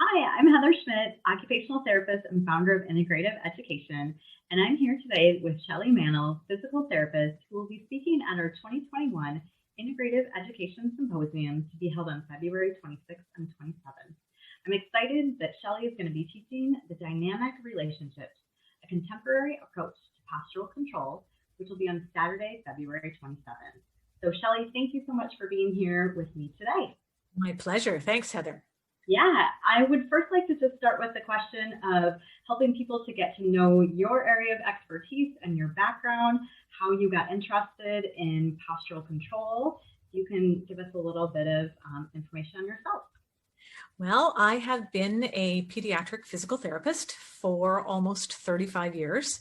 Hi, I'm Heather Schmidt, occupational therapist and founder of Integrative Education, and I'm here today with Shelley Mannell, physical therapist, who will be speaking at our 2021 Integrative Education Symposium to be held on February 26th and 27th. I'm excited that Shelley is going to be teaching the dynamic relationships, a contemporary approach to postural control, which will be on Saturday, February 27th. So Shelley, thank you so much for being here with me today. My pleasure. Thanks, Heather. Yeah, I would first like to just start with the question of helping people to get to know your area of expertise and your background, how you got interested in postural control. You can give us a little bit of information on yourself. Well, I have been a pediatric physical therapist for almost 35 years.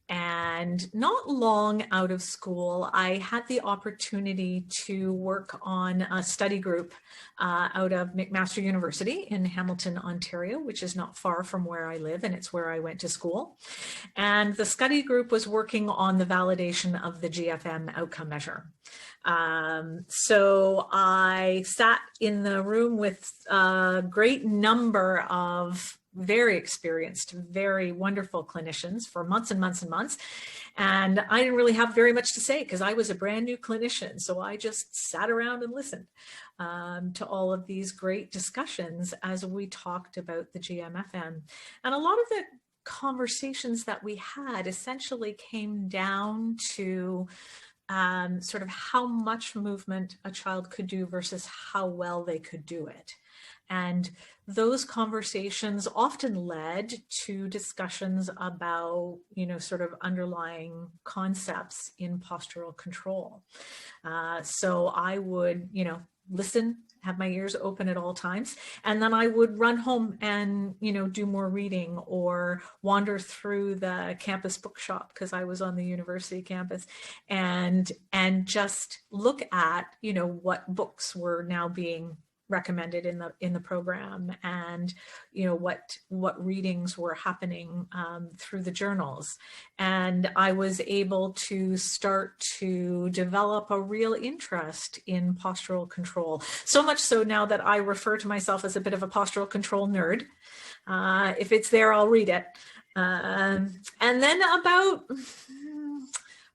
And not long out of school, I had the opportunity to work on a study group out of McMaster University in Hamilton, Ontario, which is not far from where I live, and it's where I went to school. And the study group was working on the validation of the GFM outcome measure. So I sat in the room with a great number of very experienced, very wonderful clinicians for months and months and months. And I didn't really have very much to say because I was a brand new clinician. So I just sat around and listened to all of these great discussions as we talked about the GMFM. And a lot of the conversations that we had essentially came down to sort of how much movement a child could do versus how well they could do it. And those conversations often led to discussions about, sort of underlying concepts in postural control. So I would, listen, have my ears open at all times. And then I would run home and, do more reading or wander through the campus bookshop because I was on the university campus and just look at, what books were now being recommended in the program and what readings were happening through the journals. And I was able to start to develop a real interest in postural control, so much so now that I refer to myself as a bit of a postural control nerd. If it's there, I'll read it. And then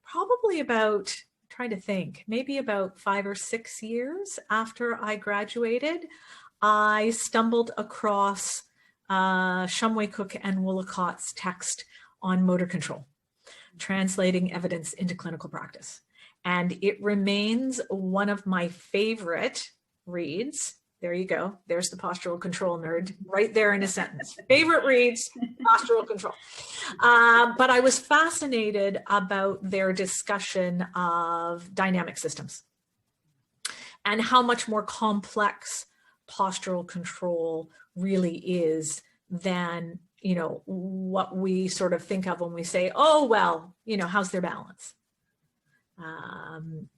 probably about trying to think, maybe about 5 or 6 years after I graduated, I stumbled across Shumway Cook and Woolacott's text on motor control, translating evidence into clinical practice. And it remains one of my favorite reads. There you go. There's the postural control nerd right there in a sentence. Favorite reads, postural control. But I was fascinated about their discussion of dynamic systems and how much more complex postural control really is than, what we sort of think of when we say, oh, well, how's their balance?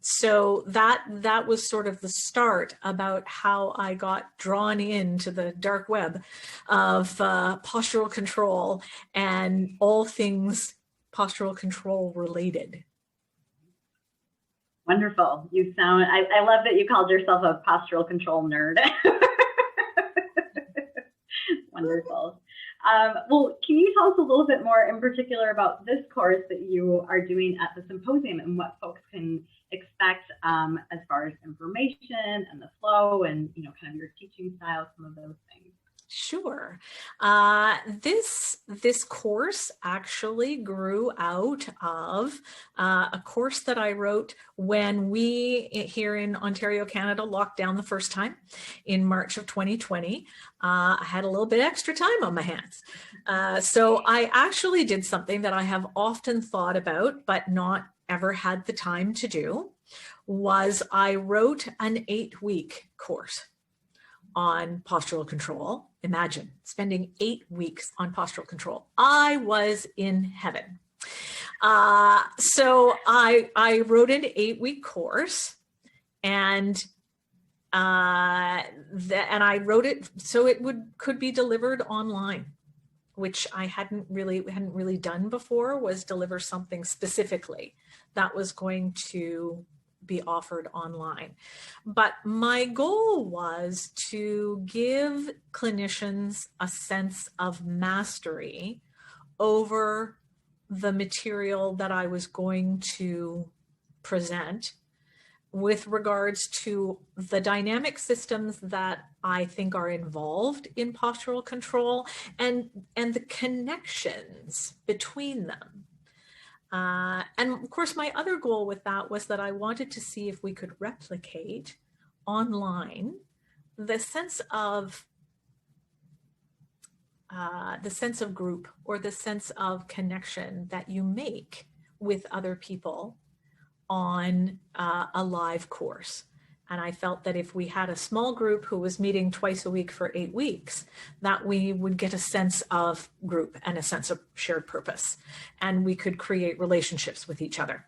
So that was sort of the start about how I got drawn into the dark web of postural control and all things postural control related. Wonderful. You sound, I love that you called yourself a postural control nerd. Wonderful. Well, can you tell us a little bit more in particular about this course that you are doing at the symposium and what folks can expect as far as information and the flow and, kind of your teaching style, some of those things? Sure. This course actually grew out of a course that I wrote when we here in Ontario, Canada, locked down the first time in March of 2020. I had a little bit extra time on my hands. So I actually did something that I have often thought about, but not ever had the time to do, was I wrote an 8-week course on postural control. Imagine spending 8 weeks on postural control. I was in heaven. So I wrote an 8-week course, and I wrote it so it could be delivered online, which I hadn't really done before, was deliver something specifically that was going to be offered online. But my goal was to give clinicians a sense of mastery over the material that I was going to present with regards to the dynamic systems that I think are involved in postural control and the connections between them. And of course, my other goal with that was that I wanted to see if we could replicate online the sense of group or the sense of connection that you make with other people on a live course. And I felt that if we had a small group who was meeting twice a week for 8 weeks, that we would get a sense of group and a sense of shared purpose, and we could create relationships with each other.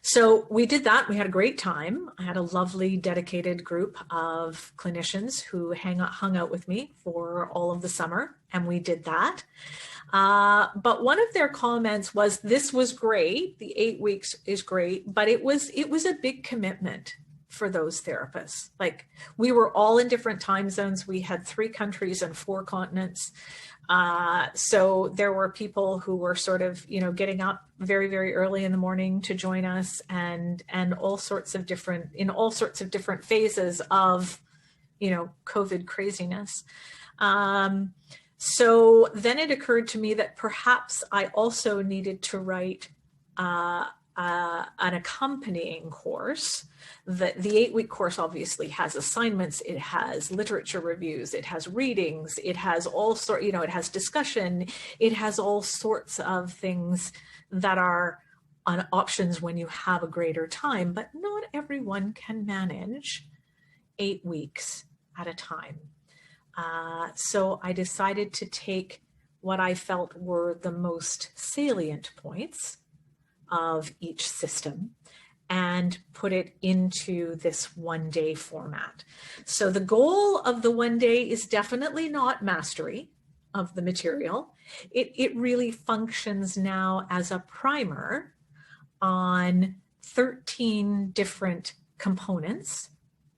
So we did that. We had a great time. I had a lovely, dedicated group of clinicians who hung out with me for all of the summer, and we did that. But one of their comments was, this was great. The 8 weeks is great, but it was a big commitment for those therapists. Like, we were all in different time zones. We had 3 countries and 4 continents. So there were people who were sort of, getting up very, very early in the morning to join us, and all sorts of different phases of, COVID craziness. So then it occurred to me that perhaps I also needed to write an accompanying course. The 8-week course obviously has assignments, it has literature reviews, it has readings, it has it has discussion, it has all sorts of things that are on options when you have a greater time, but not everyone can manage 8 weeks at a time. So I decided to take what I felt were the most salient points of each system and put it into this 1-day format. So the goal of the 1 day is definitely not mastery of the material. It really functions now as a primer on 13 different components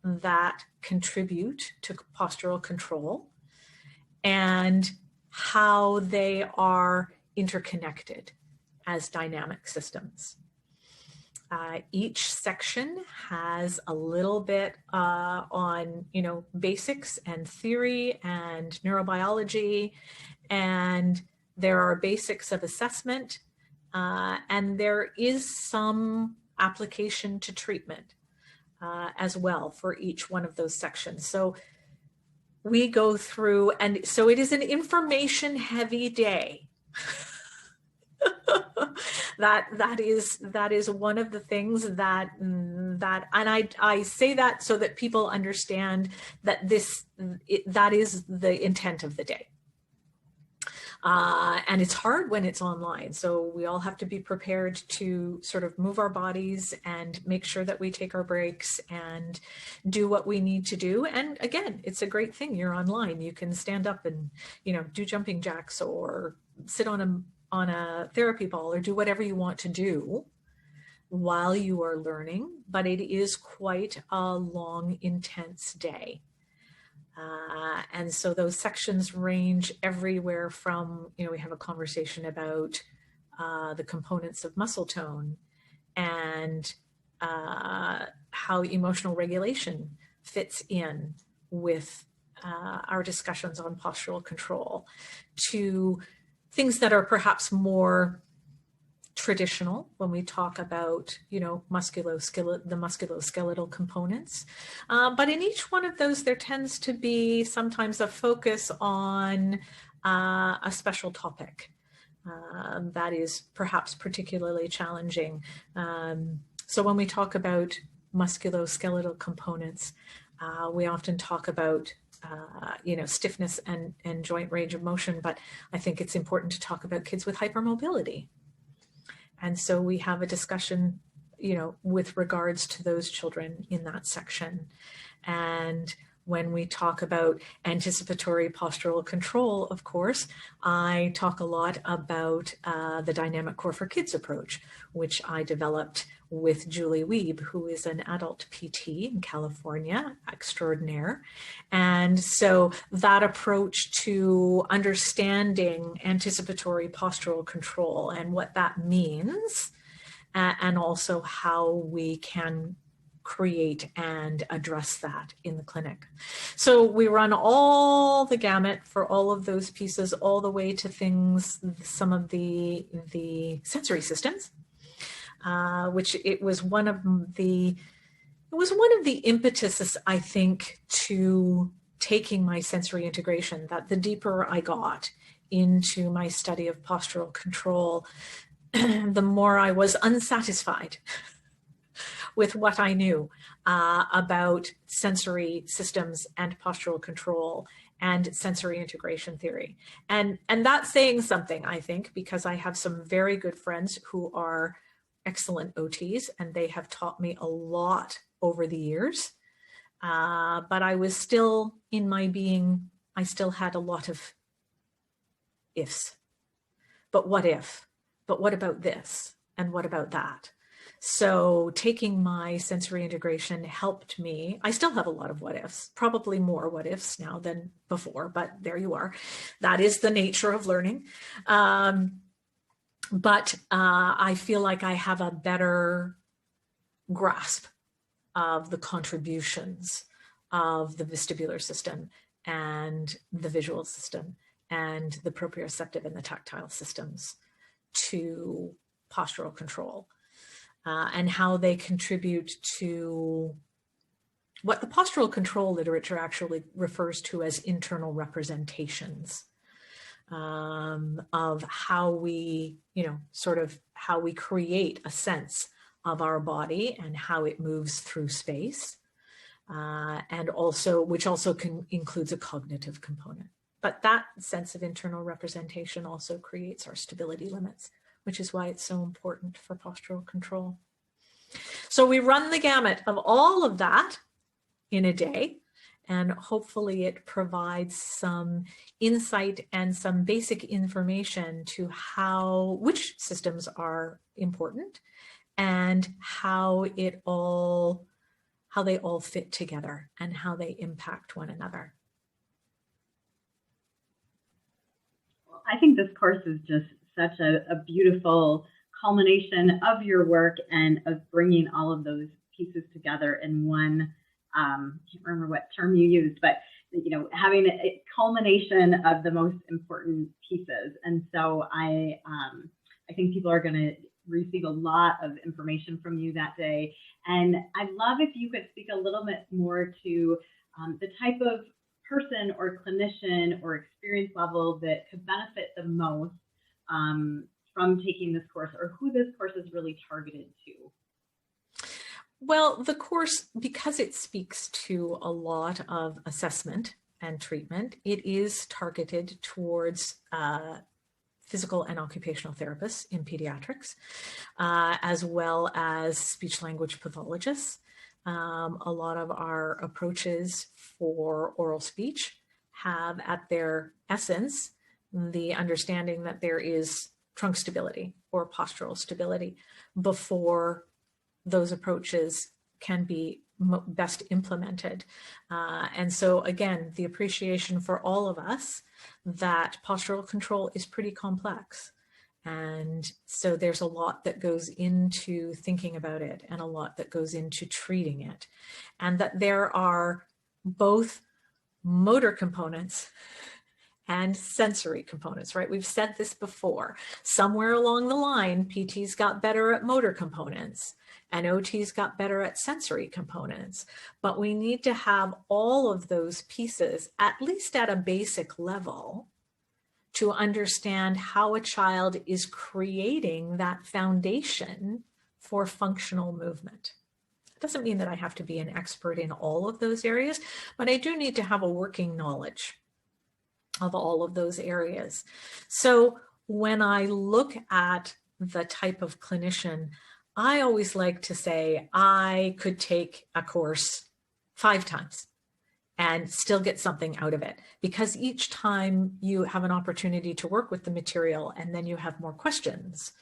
that contribute to postural control and how they are interconnected as dynamic systems. Each section has a little bit on, basics and theory and neurobiology, and there are basics of assessment, and there is some application to treatment as well for each one of those sections. So we go through, and so it is an information-heavy day. that is one of the things that and I say that so that people understand that that is the intent of the day. And it's hard when it's online. So we all have to be prepared to sort of move our bodies and make sure that we take our breaks and do what we need to do. And again, it's a great thing. You're online. You can stand up and, do jumping jacks or sit on a therapy ball or do whatever you want to do while you are learning. But it is quite a long, intense day. And so those sections range everywhere from, we have a conversation about the components of muscle tone and how emotional regulation fits in with our discussions on postural control, to things that are perhaps more traditional when we talk about, the musculoskeletal components. But in each one of those, there tends to be sometimes a focus on a special topic that is perhaps particularly challenging. So when we talk about musculoskeletal components, we often talk about stiffness and joint range of motion, but I think it's important to talk about kids with hypermobility. And so we have a discussion, with regards to those children in that section. And When we talk about anticipatory postural control, of course, I talk a lot about the dynamic core for kids approach, which I developed with Julie Wiebe, who is an adult PT in California, extraordinaire. And so that approach to understanding anticipatory postural control and what that means, and also how we can create and address that in the clinic. So we run all the gamut for all of those pieces, all the way to things, some of the sensory systems, which it was one of the impetuses, I think, to taking my sensory integration, that the deeper I got into my study of postural control, the more I was unsatisfied with what I knew about sensory systems and postural control and sensory integration theory. And that's saying something, I think, because I have some very good friends who are excellent OTs, and they have taught me a lot over the years. But I was still, in my being, I still had a lot of ifs. But what if? But what about this? And what about that? So taking my sensory integration helped me. I still have a lot of what ifs, probably more what ifs now than before, but there you are. That is the nature of learning. But I feel like I have a better grasp of the contributions of the vestibular system and the visual system and the proprioceptive and the tactile systems to postural control, and how they contribute to what the postural control literature actually refers to as internal representations of how we, sort of how we create a sense of our body and how it moves through space, and also, which also includes a cognitive component. But that sense of internal representation also creates our stability limits, which is why it's so important for postural control. So we run the gamut of all of that in a day, and hopefully it provides some insight and some basic information to which systems are important and how they all fit together and how they impact one another. I think this course is just such a beautiful culmination of your work and of bringing all of those pieces together in one, I can't remember what term you used, but having a culmination of the most important pieces. And so I think people are going to receive a lot of information from you that day. And I'd love if you could speak a little bit more to the type of person or clinician or experience level that could benefit the most from taking this course, or who this course is really targeted to. Well, the course, because it speaks to a lot of assessment and treatment, it is targeted towards physical and occupational therapists in pediatrics, as well as speech language pathologists. A lot of our approaches for oral speech have at their essence the understanding that there is trunk stability or postural stability before those approaches can be best implemented. And so again, the appreciation for all of us that postural control is pretty complex. And so there's a lot that goes into thinking about it and a lot that goes into treating it. And that there are both motor components and sensory components, right? We've said this before. Somewhere along the line, PTs got better at motor components and OTs got better at sensory components. But we need to have all of those pieces, at least at a basic level, to understand how a child is creating that foundation for functional movement. It doesn't mean that I have to be an expert in all of those areas, but I do need to have a working knowledge of all of those areas. So when I look at the type of clinician, I always like to say I could take a course 5 times and still get something out of it, because each time you have an opportunity to work with the material, and then you have more questions,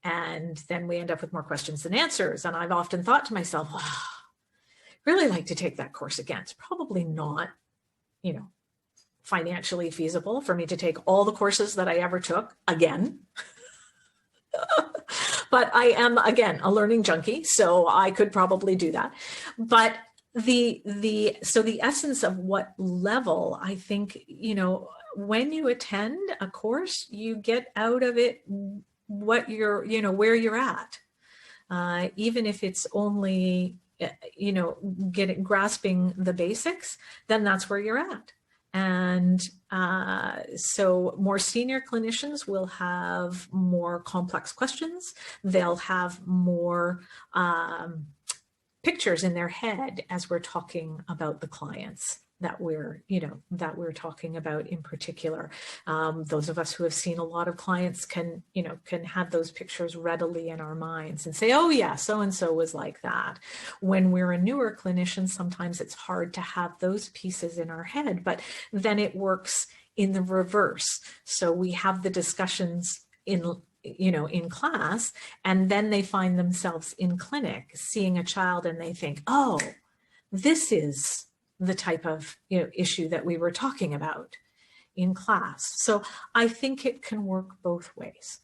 and then we end up with more questions than answers. And I've often thought to myself, oh, really like to take that course again. It's probably not, financially feasible for me to take all the courses that I ever took again. But I am, again, a learning junkie, so I could probably do that. But so the essence of what level, I think, when you attend a course, you get out of it what you're, where you're at. Even if it's only, grasping the basics, then that's where you're at. And so more senior clinicians will have more complex questions. They'll have more pictures in their head as we're talking about the clients that we're talking about in particular. Those of us who have seen a lot of clients can have those pictures readily in our minds and say, oh yeah, so-and-so was like that. When we're a newer clinician, sometimes it's hard to have those pieces in our head, but then it works in the reverse. So we have the discussions in class, and then they find themselves in clinic seeing a child and they think, oh, this is the type of issue that we were talking about in class. So I think it can work both ways.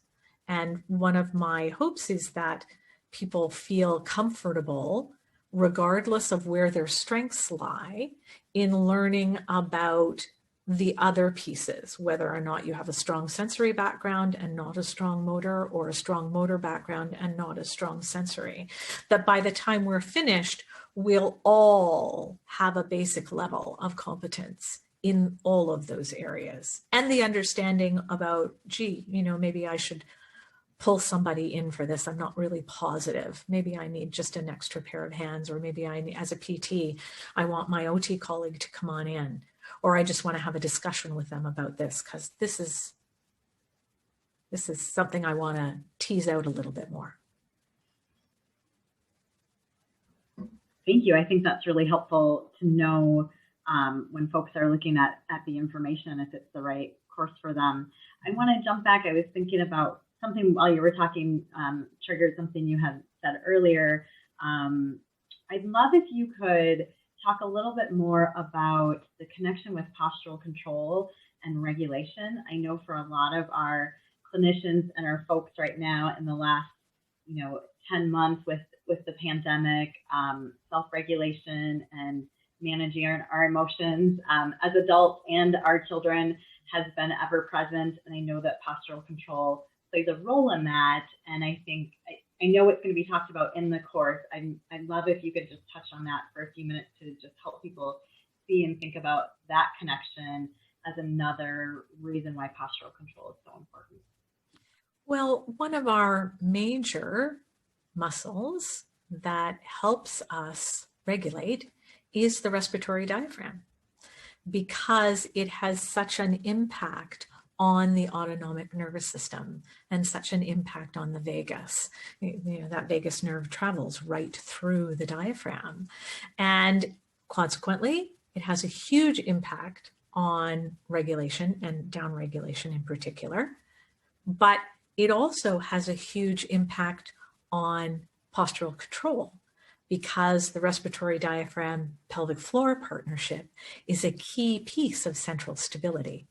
And one of my hopes is that people feel comfortable, regardless of where their strengths lie, in learning about the other pieces, whether or not you have a strong sensory background and not a strong motor, or a strong motor background and not a strong sensory, that by the time we're finished, we'll all have a basic level of competence in all of those areas. And the understanding about, gee, maybe I should pull somebody in for this. I'm not really positive. Maybe I need just an extra pair of hands, or maybe as a PT, I want my OT colleague to come on in, or I just want to have a discussion with them about this, because this is something I want to tease out a little bit more. Thank you. I think that's really helpful to know when folks are looking at the information, if it's the right course for them. I want to jump back. I was thinking about something while you were talking, triggered something you had said earlier. I'd love if you could talk a little bit more about the connection with postural control and regulation. I know for a lot of our clinicians and our folks right now in the last 10 months with the pandemic, self-regulation and managing our emotions as adults and our children has been ever present. And I know that postural control plays a role in that. And I think, I know it's going to be talked about in the course. I'd love if you could just touch on that for a few minutes to just help people see and think about that connection as another reason why postural control is so important. Well, one of our major muscles that helps us regulate is the respiratory diaphragm, because it has such an impact on the autonomic nervous system and such an impact on the vagus. That vagus nerve travels right through the diaphragm, and consequently it has a huge impact on regulation and downregulation in particular, but it also has a huge impact on postural control, because the respiratory diaphragm pelvic floor partnership is a key piece of central stability.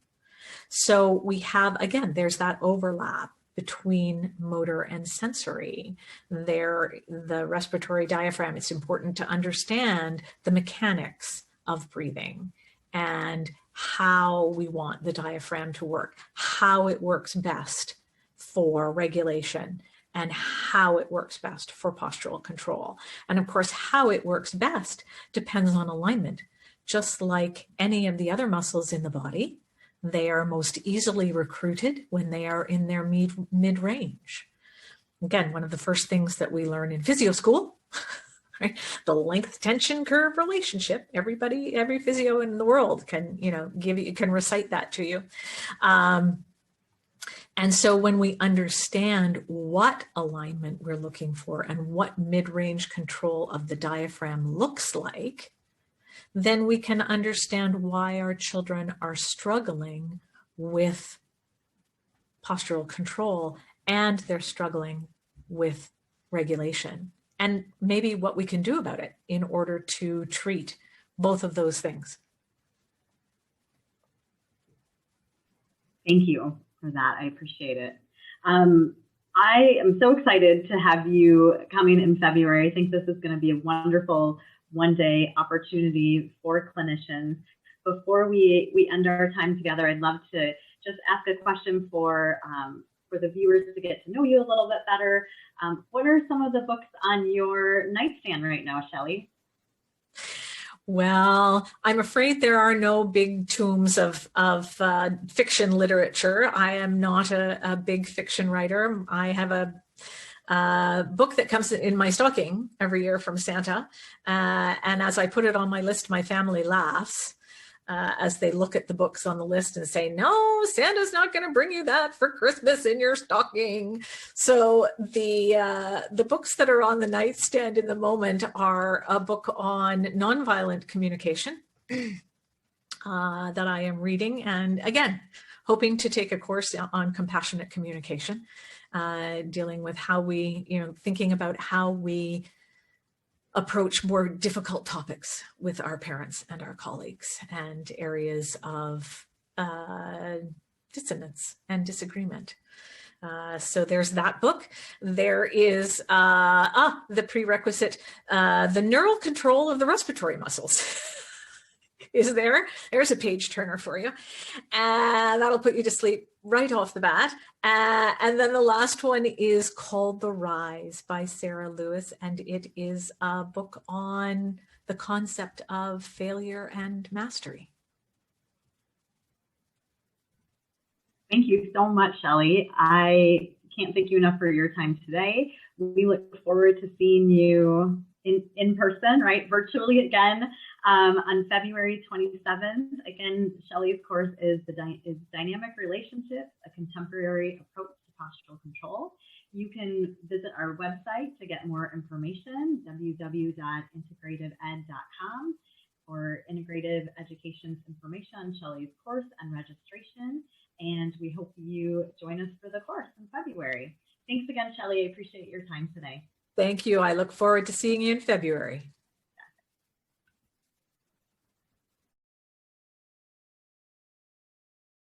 So we have, again, there's that overlap between motor and sensory. The respiratory diaphragm, it's important to understand the mechanics of breathing and how we want the diaphragm to work, how it works best for regulation, and how it works best for postural control. And of course, how it works best depends on alignment. Just like any of the other muscles in the body, they are most easily recruited when they are in their mid-range. Again, one of the first things that we learn in physio school, right? The length tension curve relationship. Every physio in the world can, can recite that to you. And so when we understand what alignment we're looking for and what mid-range control of the diaphragm looks like, then we can understand why our children are struggling with postural control and they're struggling with regulation, and maybe what we can do about it in order to treat both of those things. Thank you for that. I appreciate it. I am so excited to have you coming in February. I think this is going to be a wonderful one-day opportunity for clinicians. Before we end our time together, I'd love to just ask a question for the viewers to get to know you a little bit better. What are some of the books on your nightstand right now, Shelley? Well, I'm afraid there are no big tombs of fiction literature. I am not a big fiction writer. I have a book that comes in my stocking every year from Santa. And as I put it on my list, my family laughs as they look at the books on the list and say, no, Santa's not going to bring you that for Christmas in your stocking. So the books that are on the nightstand in the moment are a book on nonviolent communication that I am reading. And again, hoping to take a course on compassionate communication, dealing with how we, thinking about how we approach more difficult topics with our parents and our colleagues, and areas of dissonance and disagreement. So there's that book. There is the prerequisite, the neural control of the respiratory muscles. Is there? There's a page turner for you. And that'll put you to sleep right off the bat. And then the last one is called The Rise by Sarah Lewis. And it is a book on the concept of failure and mastery. Thank you so much, Shelley. I can't thank you enough for your time today. We look forward to seeing you in person, right? Virtually again on February 27th. Again, Shelley's course is Dynamic Relationships, a Contemporary Approach to Postural Control. You can visit our website to get more information, www.integrativeed.com, for integrative education's information on Shelley's course and registration. And we hope you join us for the course in February. Thanks again, Shelley. I appreciate your time today. Thank you. I look forward to seeing you in February.